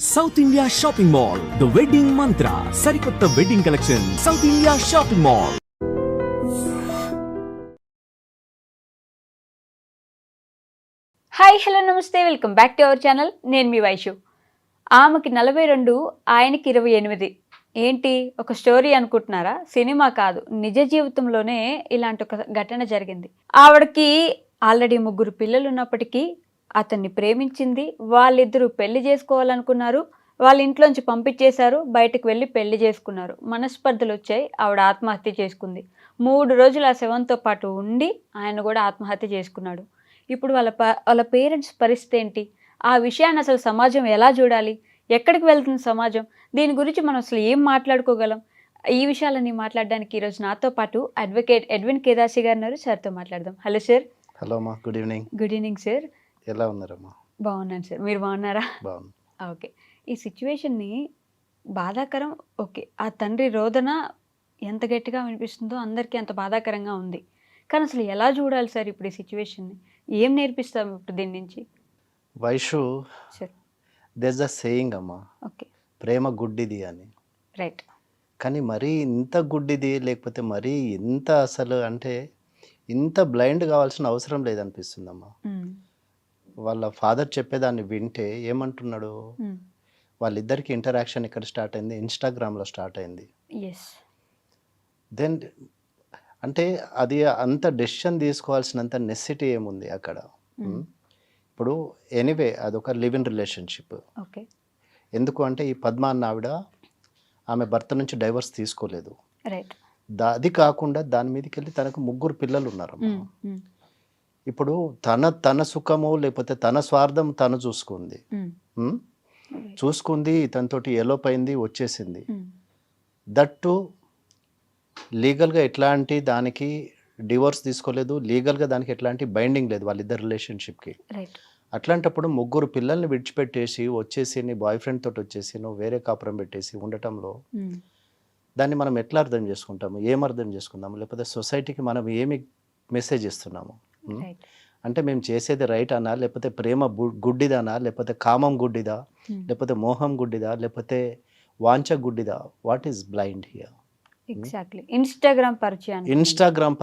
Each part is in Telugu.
South India shopping mall the wedding Mantra సరికొత్త wedding collection South India shopping mall. Hi hello నమస్తే, welcome back to our channel. నేను మీ వైషు. ఆమెకి 42, ఆయనకి 28. ఏంటి ఒక స్టోరీ అనుకుంటున్నారా? సినిమా కాదు, నిజ జీవితంలోనే ఇలాంటి ఒక ఘటన జరిగింది. ఆవిడకి ఆల్రెడీ 3 పిల్లలు ఉన్నప్పటికీ అతన్ని ప్రేమించింది. వాళ్ళిద్దరూ పెళ్లి చేసుకోవాలనుకున్నారు. వాళ్ళ ఇంట్లోంచి పంపించేశారు. బయటకు వెళ్ళి పెళ్లి చేసుకున్నారు. మనస్పర్ధలు వచ్చాయి. ఆవిడ ఆత్మహత్య చేసుకుంది. 3 రోజులు ఆ శవంతో పాటు ఉండి ఆయన కూడా ఆత్మహత్య చేసుకున్నాడు. ఇప్పుడు వాళ్ళ పేరెంట్స్ పరిస్థితి ఏంటి? ఆ విషయాన్ని అసలు సమాజం ఎలా చూడాలి? ఎక్కడికి వెళ్తుంది సమాజం? దీని గురించి మనం అసలు ఏం మాట్లాడుకోగలం? ఈ విషయాలన్నీ మాట్లాడడానికి ఈరోజు నాతో పాటు అడ్వకేట్ ఎడ్విన్ కేదాసి గారు ఉన్నారు. సార్తో మాట్లాడదాం. Hello sir. హలో అమ్మా, good evening. Good evening sir. ఎలా ఉన్నారమ్మా? బాగున్నాను సార్, మీరు బాగున్నారా? బాగుంది. ఓకే. ఈ సిచ్యువేషన్ని బాధాకరం. ఓకే, ఆ తండ్రి రోదన ఎంత గట్టిగా వినిపిస్తుందో అందరికీ అంత బాధాకరంగా ఉంది. కానీ అసలు ఎలా చూడాలి సార్ ఇప్పుడు ఈ సిచ్యువేషన్ని? ఏం నేర్పిస్తాం ఇప్పుడు దీని నుంచి? వైషు, సార్ దెస్ అ సేయింగ్ అమ్మా, ఓకే ప్రేమ గుడ్డిది అని. రైట్. కానీ మరీ ఇంత గుడ్డిది, లేకపోతే మరీ ఇంత అసలు అంటే ఇంత బ్లైండ్ కావాల్సిన అవసరం లేదనిపిస్తుందమ్మా. వాళ్ళ ఫాదర్ చెప్పేదాన్ని వింటే ఏమంటున్నాడు, వాళ్ళిద్దరికి ఇంటరాక్షన్ ఇక్కడ స్టార్ట్ అయింది, ఇన్స్టాగ్రామ్లో స్టార్ట్ అయింది. దెన్ అంటే అది అంత డెసిషన్ తీసుకోవాల్సినంత నెసెసిటీ ఏముంది అక్కడ? ఇప్పుడు ఎనీవే అదొక లివ్ ఇన్ రిలేషన్షిప్. ఓకే. ఎందుకు అంటే ఈ పద్మ అన్న ఆవిడ ఆమె భర్త నుంచి డైవర్స్ తీసుకోలేదు. రైట్. అది కాకుండా దాని మీదకి వెళ్ళి తనకు 3 పిల్లలు ఉన్నారు. ఇప్పుడు తన సుఖము లేకపోతే తన స్వార్థం తను చూసుకుంది, తనతోటి ఎలోప్ అయింది, వచ్చేసింది. దట్టు లీగల్గా ఎట్లాంటి దానికి డివోర్స్ తీసుకోలేదు, లీగల్గా దానికి ఎట్లాంటి బైండింగ్ లేదు వాళ్ళిద్దరు రిలేషన్షిప్కి. అట్లాంటప్పుడు 3 పిల్లల్ని విడిచిపెట్టేసి వచ్చేసి నీ బాయ్ ఫ్రెండ్ తోటి వచ్చేసి నువ్వు వేరే కాపురం పెట్టేసి ఉండటంలో దాన్ని మనం ఎట్లా అర్థం చేసుకుంటాము? ఏం అర్థం చేసుకుందాము? లేకపోతే సొసైటీకి మనం ఏమి మెసేజ్ ఇస్తున్నాము? అంటే మేము చేసేది రైట్ అనా, లేకపోతే ప్రేమ గుడ్డిదానా, లేకపోతే కామం గుడ్డిదా, లేకపోతే మోహం గుడ్డిదా, లేకపోతే వాంఛ గుడ్డిదా? What is blind here? Exactly. Instagram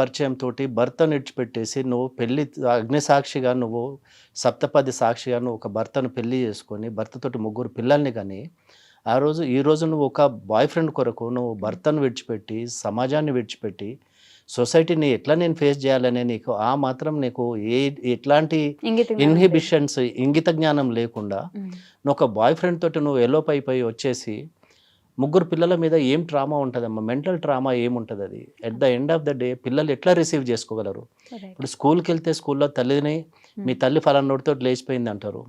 పరిచయం తోటి భర్తను విడిచిపెట్టేసి నువ్వు పెళ్లి అగ్ని సాక్షిగా, నువ్వు సప్తపది సాక్షిగా నువ్వు ఒక భర్తను పెళ్లి చేసుకొని భర్తతోటి 3 పిల్లల్ని కానీ ఈ రోజు నువ్వు ఒక బాయ్ ఫ్రెండ్ కొరకు నువ్వు భర్తను విడిచిపెట్టి సమాజాన్ని విడిచిపెట్టి సొసైటీని ఎట్లా నేను ఫేస్ చేయాలనే నీకు ఆ మాత్రం నీకు ఎట్లాంటి ఇన్హిబిషన్స్, ఇంగిత జ్ఞానం లేకుండా నువ్వు ఒక బాయ్ ఫ్రెండ్ తోటి నువ్వు ఎలోప్ అయిపోయి వచ్చేసి 3 పిల్లల మీద ఏం ట్రామా ఉంటుందమ్మా? మెంటల్ ట్రామా ఏముంటుంది? అది at the end of the day పిల్లలు ఎట్లా రిసీవ్ చేసుకోగలరు? ఇప్పుడు స్కూల్కి వెళ్తే స్కూల్లో తల్లిని మీ తల్లి ఫలానోడితో లేచిపోయింది అంటారు,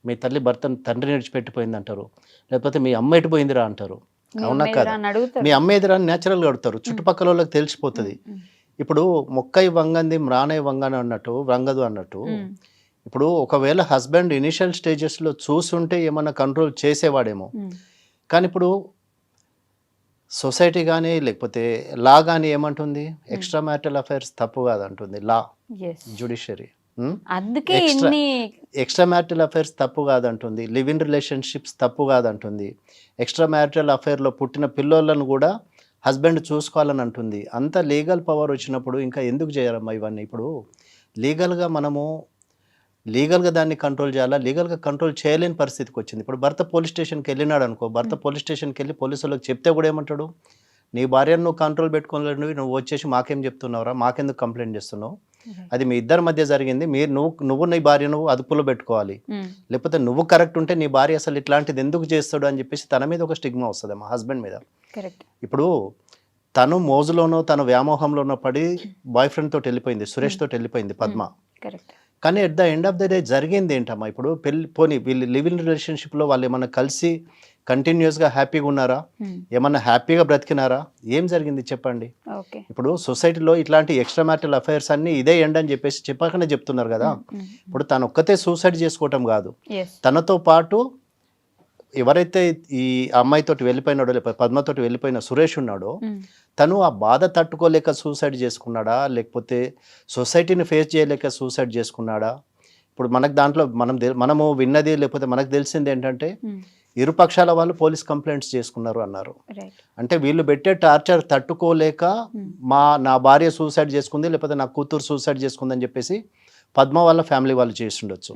మీ తల్లి తండ్రిని విడిచిపెట్టిపోయింది అంటారు, లేకపోతే మీ అమ్మ ఎటుపోయిందిరా అంటారు. అవునా కాదు? మీ అమ్మ ఎదురా న్యాచురల్గా అడుగుతారు, చుట్టుపక్కల వాళ్ళకి తెలిసిపోతుంది. ఇప్పుడు మొక్కై వంగంది మ్రానై వంగను అన్నట్టు, వంగదు అన్నట్టు. ఇప్పుడు ఒకవేళ హస్బెండ్ ఇనిషియల్ స్టేజెస్లో చూసుంటే ఏమన్నా కంట్రోల్ చేసేవాడేమో. కానీ ఇప్పుడు సొసైటీ కానీ లేకపోతే లా కానీ ఏమంటుంది? ఎక్స్ట్రా మ్యారిటల్ అఫైర్స్ తప్పు కాదంటుంది లా, జ్యుడిషియరీ. ఎక్స్ట్రా మ్యారిటల్ అఫైర్స్ తప్పు కాదంటుంది, లివ్ ఇన్ రిలేషన్షిప్స్ తప్పు కాదంటుంది, ఎక్స్ట్రా మ్యారిటల్ అఫైర్లో పుట్టిన పిల్లోళ్ళను కూడా హస్బెండ్ చూసుకోవాలని అంటుంది. అంత లీగల్ పవర్ వచ్చినప్పుడు ఇంకా ఎందుకు చేయాలమ్మా ఇవన్నీ? ఇప్పుడు లీగల్గా దాన్ని కంట్రోల్ చేయాలా? లీగల్గా కంట్రోల్ చేయలేని పరిస్థితికి వచ్చింది. ఇప్పుడు భర్త పోలీస్ స్టేషన్కి వెళ్ళినాడు అనుకో, భర్త పోలీస్ స్టేషన్కి వెళ్ళి పోలీసులకు చెప్తే కూడా ఏమంటాడు? నీ భార్యను నువ్వు కంట్రోల్ పెట్టుకోలేవు, నువ్వు వచ్చేసి మాకేం చెప్తున్నావురా, మాకెందుకు కంప్లైంట్ చేస్తున్నావు? అది మీ ఇద్దరి మధ్య జరిగింది, నువ్వు నీ భార్య నువ్వు అదుపులో పెట్టుకోవాలి, లేకపోతే నువ్వు కరెక్ట్ ఉంటే నీ భార్య అసలు ఇట్లాంటిది ఎందుకు చేస్తాడు అని చెప్పేసి తన మీద ఒక స్టిగ్మా వస్తుంది మా హస్బెండ్ మీద. ఇప్పుడు తను మోజులోనో తన వ్యామోహంలోనో పడి బాయ్ ఫ్రెండ్ తోటి వెళ్ళిపోయింది, సురేష్ తోటి వెళ్ళిపోయింది పద్మ. కానీ at the end of the day జరిగింది ఏంటమ్మా? ఇప్పుడు వీళ్ళు లివ్ ఇన్ రిలేషన్షిప్లో వాళ్ళు ఏమన్నా కలిసి కంటిన్యూస్గా హ్యాపీగా ఉన్నారా? ఏమన్నా హ్యాపీగా బ్రతికినారా? ఏం జరిగింది చెప్పండి? ఇప్పుడు సొసైటీలో ఇట్లాంటి ఎక్స్ట్రా మ్యారిటల్ అఫైర్స్ అన్ని ఇదే ఎండ్ అని చెప్పేసి చెప్పకనే చెప్తున్నారు కదా. ఇప్పుడు తను ఒక్కతే సూసైడ్ చేసుకోవటం కాదు, తనతో పాటు ఎవరైతే ఈ అమ్మాయితోటి వెళ్ళిపోయినాడో, లేకపోతే పద్మతోటి వెళ్ళిపోయిన సురేష్ ఉన్నాడో, తను ఆ బాధ తట్టుకోలేక సూసైడ్ చేసుకున్నాడా, లేకపోతే సొసైటీని ఫేస్ చేయలేక సూసైడ్ చేసుకున్నాడా? ఇప్పుడు మనకు దాంట్లో మనము విన్నది లేకపోతే మనకు తెలిసింది ఏంటంటే ఇరు పక్షాల వాళ్ళు పోలీస్ కంప్లైంట్స్ చేసుకున్నారు అన్నారు. రైట్. అంటే వీళ్ళు పెట్టే టార్చర్ తట్టుకోలేక నా భార్య సూసైడ్ చేసుకుంది లేకపోతే నా కూతురు సూసైడ్ చేసుకుంది అని చెప్పేసి పద్మ వాళ్ళ ఫ్యామిలీ వాళ్ళు చేస్తుండొచ్చు.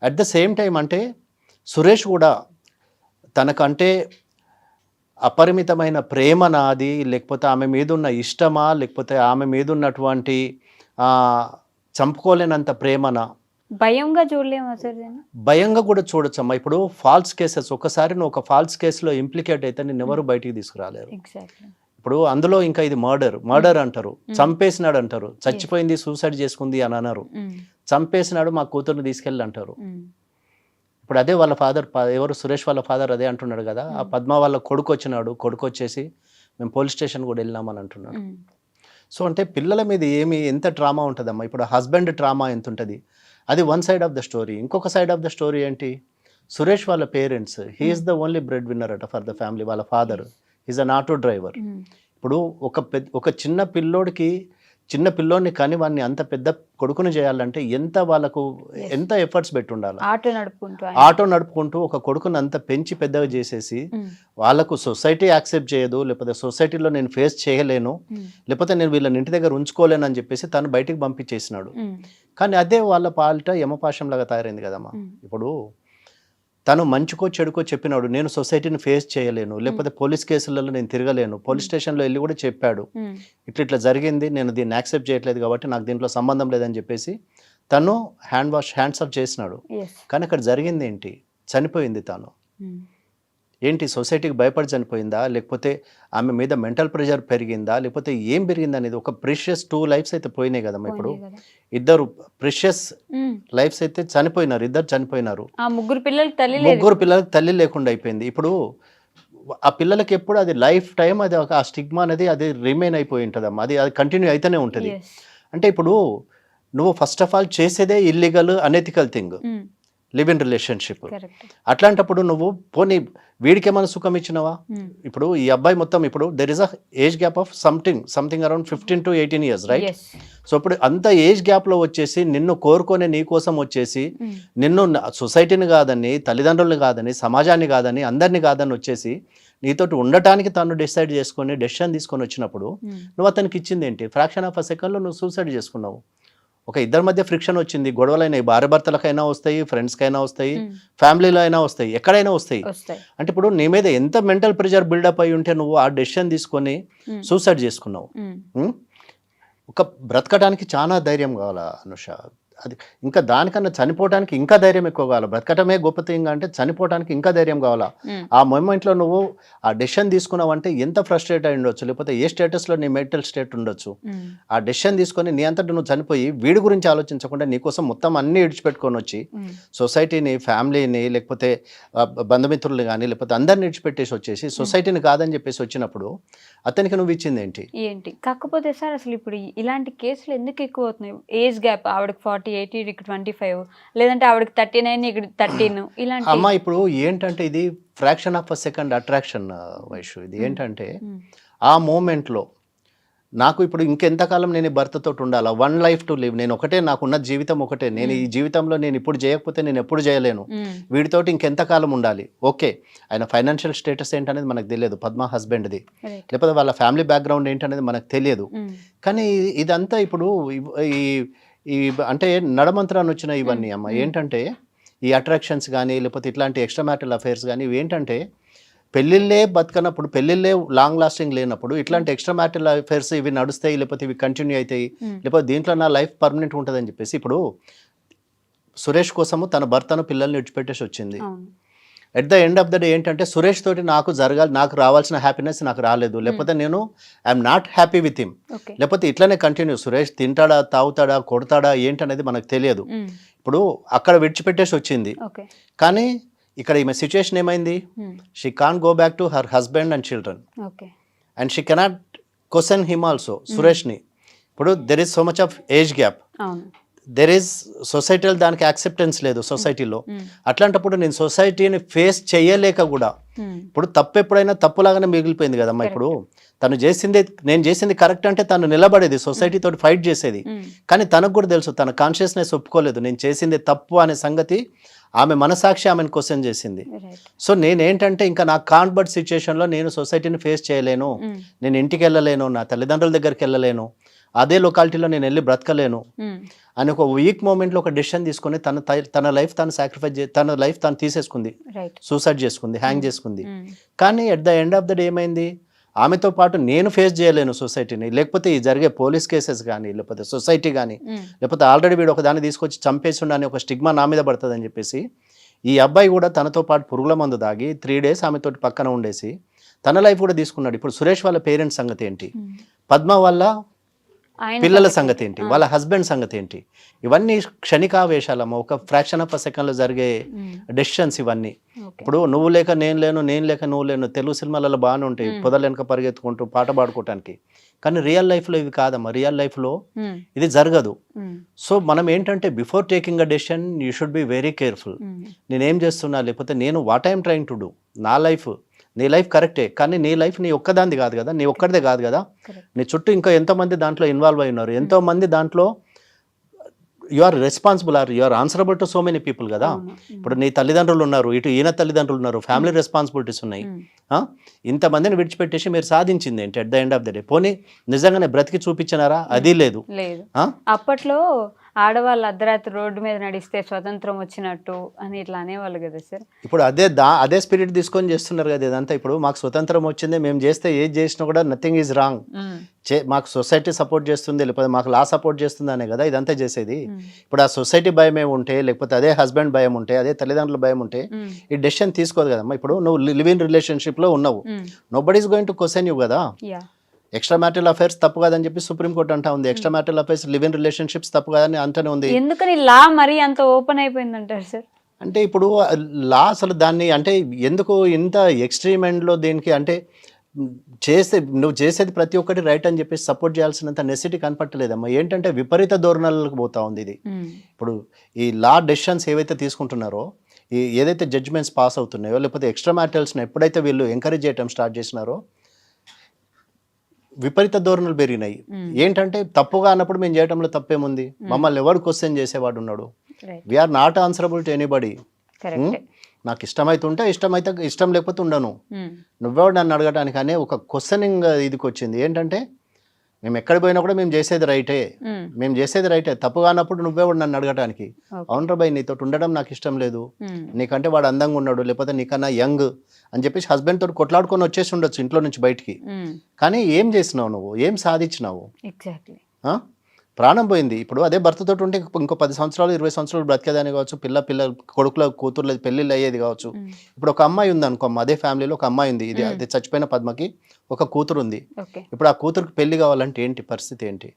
అట్ ద సేమ్ టైం అంటే సురేష్ కూడా తనకంటే అపరిమితమైన ప్రేమ నాది, లేకపోతే ఆమె మీద ఉన్న ఇష్టమా, లేకపోతే ఆమె మీద ఉన్నటువంటి చంపుకోలేనంత ప్రేమనా, భయంగా చూడలేమా సార్? భయంగా కూడా చూడొచ్చమ్మా. ఇప్పుడు ఫాల్స్ కేసెస్, ఒకసారి నువ్వు ఒక ఫాల్స్ కేసులో ఇంప్లికేట్ అయితే నేను ఎవరు బయటికి తీసుకురాలేరు. ఇప్పుడు అందులో ఇంకా ఇది మర్డర్ అంటారు, చంపేసినాడు అంటారు, చచ్చిపోయింది సూసైడ్ చేసుకుంది అని అన్నారు, చంపేసినాడు మా కూతుర్ని తీసుకెళ్ళి అంటారు. ఇప్పుడు అదే వాళ్ళ ఫాదర్, ఎవరు సురేష్ వాళ్ళ ఫాదర్ అదే అంటున్నాడు కదా, ఆ పద్మ వాళ్ళ కొడుకు వచ్చినాడు, కొడుకు వచ్చేసి మేము పోలీస్ స్టేషన్ కూడా వెళ్ళినామని అంటున్నాడు. సో అంటే పిల్లల మీద ఎంత ట్రామా ఉంటుందమ్మా. ఇప్పుడు హస్బెండ్ ట్రామా ఎంత ఉంటుంది, అది one side of the story. ఇంకొక సైడ్ ఆఫ్ ద స్టోరీ ఏంటి, సురేష్ వాళ్ళ parents, he's the only bread winner అట ఫర్ ద ఫ్యామిలీ. వాళ్ళ father is an auto driver. ఇప్పుడు ఒక చిన్న పిల్లోడిని కానీ వాడిని అంత పెద్ద కొడుకుని చేయాలంటే ఎంత ఎఫర్ట్స్ పెట్టి ఉండాలి. ఆటో నడుపుకుంటూ ఒక కొడుకుని అంత పెంచి పెద్దగా చేసేసి వాళ్ళకు సొసైటీ యాక్సెప్ట్ చేయదు, లేకపోతే సొసైటీలో నేను ఫేస్ చేయలేను, లేకపోతే నేను వీళ్ళని ఇంటి దగ్గర ఉంచుకోలేను అని చెప్పేసి తను బయటికి పంపించేసినాడు. కానీ అదే వాళ్ళ పాలిట యమపాశం లాగా తయారైంది కదమ్మా. ఇప్పుడు తను మంచికో చెడుకో చెప్పినాడు, నేను సొసైటీని ఫేస్ చేయలేను, లేకపోతే పోలీస్ కేసులలో నేను తిరగలేను, పోలీస్ స్టేషన్లో వెళ్ళి కూడా చెప్పాడు ఇట్లా జరిగింది, నేను దీన్ని యాక్సెప్ట్ చేయట్లేదు కాబట్టి నాకు దీంట్లో సంబంధం లేదని చెప్పేసి తను హ్యాండ్స్ ఆఫ్ చేసినాడు. కానీ అక్కడ జరిగింది ఏంటి, చనిపోయింది తను. ఏంటి, సొసైటీకి భయపడి చనిపోయిందా, లేకపోతే ఆమె మీద మెంటల్ ప్రెషర్ పెరిగిందా, లేకపోతే ఏం పెరిగింది అనేది. ఒక ప్రిషియస్ 2 లైఫ్స్ అయితే పోయినాయి కదమ్మా. ఇప్పుడు ఇద్దరు ప్రిషియస్ లైఫ్స్ అయితే చనిపోయినారు, ఇద్దరు చనిపోయినారు. ముగ్గురు పిల్లలకి తల్లి లేకుండా అయిపోయింది. ఇప్పుడు ఆ పిల్లలకి ఎప్పుడు అది లైఫ్ టైం అది ఆ స్టిగ్మా అనేది అది రిమైన్ అయిపోయి ఉంటుందమ్మా, అది కంటిన్యూ అయితేనే ఉంటుంది. అంటే ఇప్పుడు నువ్వు ఫస్ట్ ఆఫ్ ఆల్ చేసేదే illegal unethical thing, live in relationship. అట్లాంటప్పుడు నువ్వు పోనీ వీడికి ఏమైనా సుఖం ఇచ్చినవా? ఇప్పుడు ఈ అబ్బాయి మొత్తం ఇప్పుడు there is a age gap of something around 15 to 18 years, right? So ఇప్పుడు అంత ఏజ్ గ్యాప్లో వచ్చేసి నిన్ను కోరుకొని నీ కోసం వచ్చేసి నిన్ను సొసైటీని కాదని, తల్లిదండ్రులను కాదని, సమాజాన్ని కాదని, అందరినీ కాదని వచ్చేసి నీతోటి ఉండటానికి తను డెసిషన్ తీసుకొని వచ్చినప్పుడు నువ్వు అతనికి ఇచ్చింది ఏంటి? ఫ్రాక్షన్ ఆఫ్ అ సెకండ్లో నువ్వు సూసైడ్ చేసుకున్నావు. ఒక ఇద్దరి మధ్య ఫ్రిక్షన్ వచ్చింది, గొడవలైనా భార్య భర్తలకైనా వస్తాయి, ఫ్రెండ్స్కైనా వస్తాయి, ఫ్యామిలీలో అయినా వస్తాయి, ఎక్కడైనా వస్తాయి. అంటే ఇప్పుడు నీ మీద ఎంత మెంటల్ ప్రెషర్ బిల్డప్ అయి ఉంటే నువ్వు ఆ డెసిషన్ తీసుకొని సూసైడ్ చేసుకున్నావు. ఒక బ్రతకడానికి చాలా ధైర్యం కావాలా అనుష. అది ఇంకా దానికన్నా చనిపోవడానికి ఇంకా ధైర్యం ఎక్కువ కావాలి. బ్రతకటమే గొప్ప థింగ్ అంటే చనిపోవడానికి ఇంకా ధైర్యం కావాలా. ఆ మూమెంట్లో నువ్వు ఆ డెసిషన్ తీసుకున్నావు అంటే ఎంత ఫ్రస్ట్రేట్ అయి ఉండొచ్చు, లేకపోతే ఏ స్టేటస్లో నీ మెంటల్ స్టేట్ ఉండొచ్చు. ఆ డెసిషన్ తీసుకొని నీ అంతటా నువ్వు చనిపోయి వీడి గురించి ఆలోచించకుండా నీకోసం మొత్తం అన్ని విడిచిపెట్టుకొని వచ్చి సొసైటీని, ఫ్యామిలీని, లేకపోతే బంధుమిత్రులు కానీ లేకపోతే అందరిని విడిచిపెట్టేసి వచ్చేసి సొసైటీని కాదని చెప్పేసి వచ్చినప్పుడు అతనికి నువ్వు ఇచ్చింది ఏంటి? కాకపోతే సార్ అసలు ఇప్పుడు ఇలాంటి కేసులు ఎందుకు ఎక్కువ అవుతున్నాయి? ఏజ్ గ్యాప్, ఆవిడకి 40-80, ఇక్కడ 25, లేదంటే ఆవిడకి 39, ఇక్కడ 13, ఇలాంటి. అమ్మా ఇప్పుడు ఏంటంటే ఇది fraction of a second attraction Vaishu. ఇది ఏంటంటే ఆ మూమెంట్లో నాకు ఇప్పుడు ఇంకెంతకాలం నేను భర్తతో ఉండాలా, 1 life to live, నేను ఒకటే, నాకున్న జీవితం ఒకటే, నేను ఈ జీవితంలో నేను ఇప్పుడు చేయకపోతే నేను ఎప్పుడు చేయలేను, వీడితోటి ఇంకెంతకాలం ఉండాలి. ఓకే, ఆయన ఫైనాన్షియల్ స్టేటస్ ఏంటనేది మనకు తెలియదు, పద్మ హస్బెండ్ది, లేకపోతే వాళ్ళ ఫ్యామిలీ బ్యాక్గ్రౌండ్ ఏంటనేది మనకు తెలియదు. కానీ ఇదంతా ఇప్పుడు ఈ అంటే నడమంత్రాన్ని వచ్చిన ఇవన్నీ అమ్మ ఏంటంటే ఈ అట్రాక్షన్స్ కానీ లేకపోతే ఇట్లాంటి ఎక్స్ట్రా మ్యారిటల్ అఫైర్స్ కానీ ఇవి ఏంటంటే పెళ్ళిళ్ళే బతకనప్పుడు, పెళ్ళిళ్ళే లాంగ్ లాస్టింగ్ లేనప్పుడు ఇట్లాంటి ఎక్స్ట్రా మ్యారిటల్ అఫైర్స్ ఇవి నడుస్తాయి, లేకపోతే ఇవి కంటిన్యూ అవుతాయి, లేకపోతే దీంట్లో నా లైఫ్ పర్మనెంట్ ఉంటుందని చెప్పేసి ఇప్పుడు సురేష్ కోసము తన భర్తను పిల్లల్ని విడిచిపెట్టేసి వచ్చింది. At the end of the day ఏంటంటే సురేష్ తోటి నాకు రావాల్సిన హ్యాపీనెస్ నాకు రాలేదు, లేకపోతే నేను I'm not happy with him, లేకపోతే ఇట్లానే కంటిన్యూ సురేష్ తింటాడా, తాగుతాడా, కొడతాడా ఏంటనేది మనకు తెలియదు. ఇప్పుడు అక్కడ విడిచిపెట్టేసి వచ్చింది, కానీ ఇక్కడ ఈమె సిచ్యుయేషన్ ఏమైంది, she can go back to her husband and children and she cannot question him also, సురేష్ని. ఇప్పుడు there is so much of age gap, there is సొసైటీలో దానికి యాక్సెప్టెన్స్ లేదు సొసైటీలో. అట్లాంటప్పుడు నేను సొసైటీని ఫేస్ చేయలేక కూడా ఇప్పుడు తప్పు ఎప్పుడైనా తప్పులాగానే మిగిలిపోయింది కదమ్మా. ఇప్పుడు నేను చేసింది కరెక్ట్ అంటే తను నిలబడేది, సొసైటీ తోటి ఫైట్ చేసేది, కానీ తనకు కూడా తెలుసు, తన కాన్షియస్నెస్ ఒప్పుకోలేదు నేను చేసింది తప్పు అనే సంగతి ఆమె మనసాక్షి ఆమెను క్వశ్చన్ చేసింది. రైట్. సో నేనేంటంటే ఇంకా నాకు కాన్బర్ట్ సిచ్యుయేషన్లో నేను సొసైటీని ఫేస్ చేయలేను, నేను ఇంటికి వెళ్ళలేను, నా తల్లిదండ్రుల దగ్గరికి వెళ్ళలేను, అదే లొకాలిటీలో నేను వెళ్ళి బ్రతకలేను అని ఒక వీక్ మూమెంట్లో ఒక డెసిషన్ తీసుకొని తన లైఫ్ తను సాక్రిఫైస్ తన లైఫ్ తను తీసేసుకుంది, రైట్. సూసైడ్ చేసుకుంది, హ్యాంగ్ చేసుకుంది. కానీ at the end of the day ఏమైంది, ఆమెతో పాటు నేను ఫేస్ చేయలేను సొసైటీని, లేకపోతే ఈ జరిగే పోలీస్ కేసెస్ కానీ, లేకపోతే సొసైటీ కానీ, లేకపోతే ఆల్రెడీ వీడు ఒక దాన్ని తీసుకొచ్చి చంపేసిండు అని ఒక స్టిగ్మా నా మీద పడుతుందని చెప్పేసి ఈ అబ్బాయి కూడా తనతో పాటు పురుగుల మందు దాగి 3 days ఆమెతోటి పక్కన ఉండేసి తన లైఫ్ కూడా తీసుకున్నాడు. ఇప్పుడు సురేష్ వాళ్ళ పేరెంట్స్ సంగతి ఏంటి, పద్మ వాళ్ళ పిల్లల సంగతి ఏంటి, వాళ్ళ హస్బెండ్ సంగతి ఏంటి, ఇవన్నీ క్షణికావేశాలమ్మ, ఒక ఫ్రాక్షన్ ఆఫ్ అ సెకండ్లో జరిగే డెసిషన్స్ ఇవన్నీ. ఇప్పుడు నువ్వు లేక నేను లేను, నేను లేక నువ్వు లేను, తెలుగు సినిమాలలో బాగానే ఉంటాయి, పొదల వెనక పరిగెత్తుకుంటూ పాట పాడుకోవటానికి. కానీ రియల్ లైఫ్లో ఇవి కాదమ్మా, రియల్ లైఫ్లో ఇది జరగదు. సో మనం ఏంటంటే before taking a decision you should be very careful. నేనేం చేస్తున్నా, లేకపోతే నేను what I'm trying to do, నా లైఫ్, నీ లైఫ్ కరెక్టే, కానీ నీ లైఫ్ నీ ఒక్కదాంది కాదు కదా, నీ ఒక్కడిదే కాదు కదా, నీ చుట్టూ ఇంకా ఎంతోమంది దాంట్లో ఇన్వాల్వ్ అయి ఉన్నారు, ఎంతోమంది దాంట్లో you are responsible, or you are answerable to so many people కదా. ఇప్పుడు నీ తల్లిదండ్రులు ఉన్నారు, ఇటు ఈయన తల్లిదండ్రులు ఉన్నారు, ఫ్యామిలీ రెస్పాన్సిబిలిటీస్ ఉన్నాయి. ఇంతమందిని విడిచిపెట్టేసి మీరు సాధించింది ఏంటి at the end of the day? పోనీ నిజంగానే బ్రతికి చూపించినారా? అది లేదు. అప్పట్లో ఆడవాళ్ళు అర్ధరాత్రి రోడ్డు మీద నడిస్తే స్వతంత్రం వచ్చినట్టు అని ఇట్లా అనేవాళ్ళు కదా సార్. ఇప్పుడు అదే స్పిరిట్ తీసుకొని చేస్తున్నారు కదా ఇదంతా. ఇప్పుడు మాకు స్వతంత్రం వచ్చింది, మేము చేస్తే ఏది చేసినా కూడా నథింగ్ ఈజ్ రాంగ్, మాకు సొసైటీ సపోర్ట్ చేస్తుంది, లేకపోతే మాకు లా సపోర్ట్ చేస్తుంది అనే కదా ఇదంతా చేసేది. ఇప్పుడు ఆ సొసైటీ భయం ఉంటే, లేకపోతే అదే హస్బెండ్ భయం ఉంటే, అదే తల్లిదండ్రుల భయం ఉంటే ఈ డెసిషన్ తీసుకోదు కదమ్మా. ఇప్పుడు నువ్వు లివ్ ఇన్ రిలేషన్షిప్లో ఉన్నావు, nobody is going to question you కదా. ఎక్స్ట్రా మ్యారిటల్ అఫైర్స్ తప్పు కాదని చెప్పి సుప్రీంకోర్టు అంటా ఉంది, extra marital affairs live in relationships తప్పు కాదని అంటనే ఉంది. ఎందుకని లా మరి అంత ఓపెన్ అయిపోయింది అంటారు సార్? అంటే ఇప్పుడు లా అసలు దాన్ని అంటే ఎందుకు ఇంత ఎక్స్ట్రీమ్ ఎండ్లో దేనికి అంటే నువ్వు చేసేది ప్రతి ఒక్కటి రైట్ అని చెప్పేసి సపోర్ట్ చేయాల్సినంత నెసిటీ కనపట్టలేదమ్మా. ఏంటంటే విపరీత ధోరణులకు పోతా ఉంది ఇది. ఇప్పుడు ఈ లా డెసిషన్స్ ఏవైతే తీసుకుంటున్నారో, ఏదైతే జడ్జిమెంట్స్ పాస్ అవుతున్నాయో, లేకపోతే ఎక్స్ట్రా మ్యారిటల్స్ని ఎప్పుడైతే వీళ్ళు ఎంకరేజ్ చేయడం స్టార్ట్ చేసినారో విపరీత ధోరణులు పెరిగినాయి. ఏంటంటే తప్పుగా అన్నప్పుడు మేము చేయడంలో తప్పేముంది, మమ్మల్ని ఎవరు క్వశ్చన్ చేసేవాడు ఉన్నాడు, we are not answerable to anybody. నాకు ఇష్టమైతే ఇష్టం లేకపోతే ఉండను, నువ్వెవడు నన్ను అడగటానికి అనే ఒక క్వశ్చనింగ్ ఇదికి వచ్చింది. ఏంటంటే మేము ఎక్కడ పోయినా కూడా మేము చేసేది రైటే, తప్పు కానప్పుడు నువ్వెవడు నన్ను అడగటానికి. అవునరా భయ్, నీతో ఉండడం నాకు ఇష్టం లేదు, నీకంటే వాడు అందంగా ఉన్నాడు, లేకపోతే నీకన్నా యంగ్ అని చెప్పేసి హస్బెండ్ తోటి కొట్లాడుకొని వచ్చేసి ఉండొచ్చు ఇంట్లో నుంచి బయటికి. కానీ ఏం చేసినావు నువ్వు, ఏం సాధించినావు? ప్రాణం పోయింది. ఇప్పుడు అదే భర్తతో ఉంటే ఇంకో 10 సంవత్సరాలు 20 సంవత్సరాలు బ్రతికేదాన్ని కావచ్చు, పిల్ల కొడుకుల కూతుర్ల పెళ్ళిళ్ళు అయ్యేది కావచ్చు. ఇప్పుడు ఒక అమ్మాయి ఉంది అనుకో, అదే ఫ్యామిలీలో ఒక అమ్మాయి ఉంది, ఇది అది చచ్చిపోయిన పద్మకి ఒక కూతురు ఉంది. ఇప్పుడు ఆ కూతురుకి పెళ్లి కావాలంటే ఏంటి పరిస్థితి ఏంటి?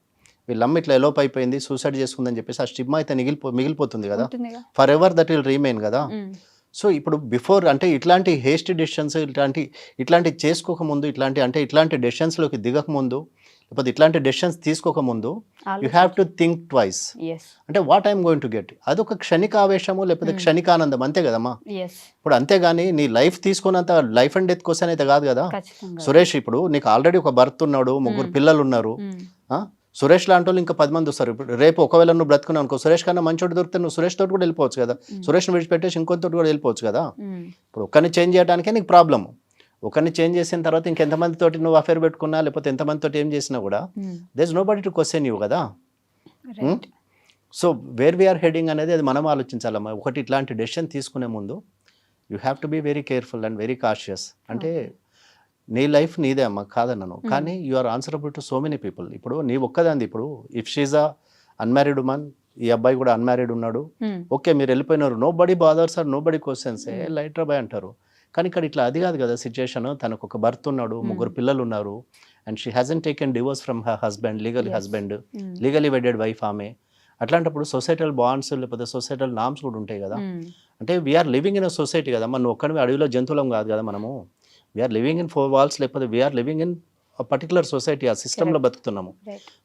వీళ్ళమ్మ ఇట్లా ఎలోప్ అయిపోయింది, సూసైడ్ చేసుకుందని చెప్పేసి ఆ స్టిగ్మా అయితే మిగిలిపోతుంది కదా, for ever that will remain కదా. సో ఇప్పుడు బిఫోర్ అంటే ఇట్లాంటి హేస్టీ డెసిషన్స్ ఇట్లాంటి చేసుకోకముందు, ఇట్లాంటి డెసిషన్స్లోకి దిగకముందు, లేకపోతే ఇట్లాంటి డెసిషన్స్ తీసుకోకముందు you have to think twice. అంటే what I'm going to get, అదొక క్షణికావేశము లేకపోతే క్షణికానందం అంతే కదమ్మా. ఇప్పుడు అంతేగాని నీ లైఫ్ తీసుకున్నంత లైఫ్ అండ్ డెత్ క్వశ్చన్ అయితే కాదు కదా. సురేష్, ఇప్పుడు నీకు ఆల్రెడీ ఒక భర్త ఉన్నాడు, 3 పిల్లలు ఉన్నారు. సురేష్ లాంటి వాళ్ళు ఇంకా 10 మంది వస్తారు. ఇప్పుడు రేపు ఒకవేళ నువ్వు బ్రతుకున్నావు అనుకో, సురేష్ కన్నా మంచోడు దొరికితే నువ్వు సురేష్ తోటి కూడా వెళ్ళిపోవచ్చు కదా, సురేష్ని విడిచిపెట్టేసి ఇంకొంతోటి కూడా వెళ్ళిపోవచ్చు కదా. ఇప్పుడు ఒక్కరిని చేంజ్ చేయడానికే నీకు ప్రాబ్లమ్. ఒకరిని చేంజ్ చేసిన తర్వాత ఇంకెంతమందితోటి నువ్వు అఫేర్ పెట్టుకున్నా, లేకపోతే ఎంతమందితో ఏం చేసినా కూడా there is nobody to question you కదా. సో వేర్ వీఆర్ హెడింగ్ అనేది అది మనం ఆలోచించాలమ్మా. ఒకటి ఇట్లాంటి డెసిషన్ తీసుకునే ముందు you have to be very careful and very cautious. అంటే నీ లైఫ్ నీదే అమ్మ, కాదన్నాను, కానీ you are answerable to so many people. ఇప్పుడు నీ ఒక్కదాంది. ఇప్పుడు if she's a unmarried woman, ఈ అబ్బాయి కూడా అన్మ్యారీడ్ ఉన్నాడు, ఓకే మీరు వెళ్ళిపోయినారు, nobody bothers or no body questions, light bye అంటారు. కానీ ఇక్కడ ఇట్లా అది కాదు కదా సిచ్యుయేషన్. తనకు ఒక భర్త ఉన్నాడు, 3 పిల్లలు ఉన్నారు, and she has an taken divorce from her husband, legally wedded wife ఆమె. అట్లాంటప్పుడు సొసైటల్ బాండ్స్ లేకపోతే సొసైటల్ నామ్స్ కూడా ఉంటాయి కదా. అంటే we are living in a society కదా, మనం ఒక్కడివి అడవిలో జంతువులం కాదు కదా మనము. వీఆర్ లివింగ్ ఇన్ 4 walls, లేకపోతే we are living in particular society, ఆ సిస్టంలో బతుకుతున్నాము.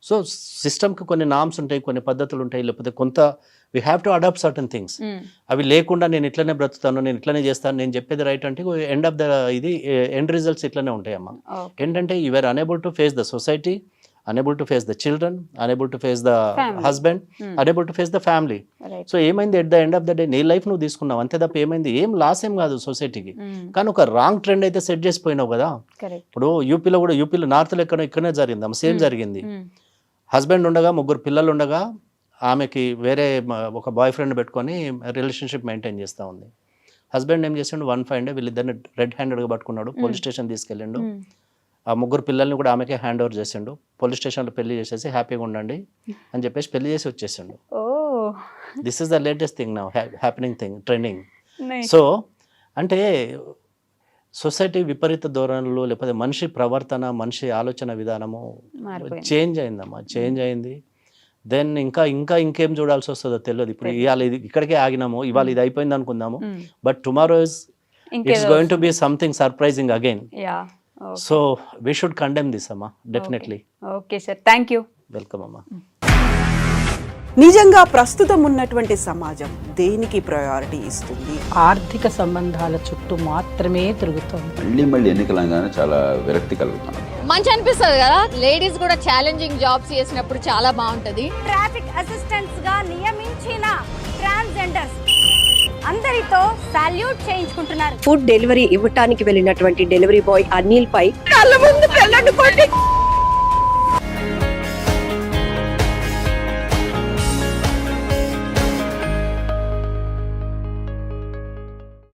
సో సిస్టమ్కి కొన్ని నామ్స్ ఉంటాయి, కొన్ని పద్ధతులు ఉంటాయి, లేకపోతే కొంత we have to adopt certain things. అవి లేకుండా నేను ఇట్లనే బ్రతుకుతాను, నేను ఇట్లనే చేస్తాను, నేను చెప్పేది రైట్ అంటే ఎండ్ రిజల్ట్స్ ఇట్లనే ఉంటాయమ్మా. ఏంటంటే you are unable to face the society unable to face the children, unable to face the Family. husband, unable to face the family. Right. So ఏమైంది at the end of the day నీ లైఫ్ నువ్వు తీసుకున్నావు అంతే తప్ప ఏమైంది, ఏం లాస్ ఏం కాదు సొసైటీకి. కానీ ఒక రాంగ్ ట్రెండ్ అయితే సెట్ చేసిపోయినావు కదా. కరెక్ట్. ఇప్పుడు యూపీలో నార్త్లో ఇక్కడనే జరిగింది, సేమ్ జరిగింది. హస్బెండ్ ఉండగా 3 పిల్లలు ఉండగా ఆమెకి వేరే ఒక బాయ్ ఫ్రెండ్ పెట్టుకొని రిలేషన్షిప్ మెయింటైన్ చేస్తూ ఉంది. హస్బెండ్ ఏం చేసిండు, 1 ఫైవ్ డే వీళ్ళిద్దరిని రెడ్ హ్యాండెడ్గా పట్టుకున్నాడు, పోలీస్ స్టేషన్ తీసుకెళ్ళిండు. ఆ 3 పిల్లల్ని కూడా ఆమెకే హ్యాండ్ ఓవర్ చేసిండు. పోలీస్ స్టేషన్లో పెళ్లి చేసేసి హ్యాపీగా ఉండండి అని చెప్పేసి పెళ్లి చేసి వచ్చేసిండు. Oh this is the latest thing now happening thing trending. Nice. So అంటే సొసైటీ విపరీత ధోరణులు లేకపోతే మనిషి ప్రవర్తన, మనిషి ఆలోచన విధానము మారిపోయింది. చేంజ్ అయిందమ్మా, చేంజ్ అయింది. దెన్ ఇంకేం చూడాల్సి వస్తుందో తెలియదు. ఇప్పుడు ఇవాళ ఇది ఇక్కడికే ఆగినాము, ఇవాళ ఇది అయిపోయింది అనుకుందాము, but tomorrow it's going to be something surprising again. Yeah. So we should condemn this అమ్మా, definitely. Okay sir, thank you. Welcome అమ్మా. నిజంగా ప్రస్తుతం ఉన్నటువంటి సమాజం దేనికి ప్రయారిటీ ఇస్తుంది? ఆర్థిక సంబంధాల చుట్టూ మాత్రమే తిరుగుతోంది. మళ్ళీ ఎన్నికలంగానే చాలా విరక్తి కలుగుతున్నాం. మంచి అనిపిస్తుంది కదా, లేడీస్ కూడా ఛాలెంజింగ్ జాబ్స్ చేసినప్పుడు చాలా బాగుంటది. ట్రాఫిక్ అసిస్టెంట్స్ గా నియమించిన ట్రాన్స్జెండర్స్ అందరితో సాల్యూట్ చేయించుకుంటున్నారు. ఫుడ్ డెలివరీ ఇవ్వటానికి వెళ్ళినటువంటి డెలివరీ బాయ్ అనిల్ పై కళ్ళ ముందు పెళ్ళంటుకోండి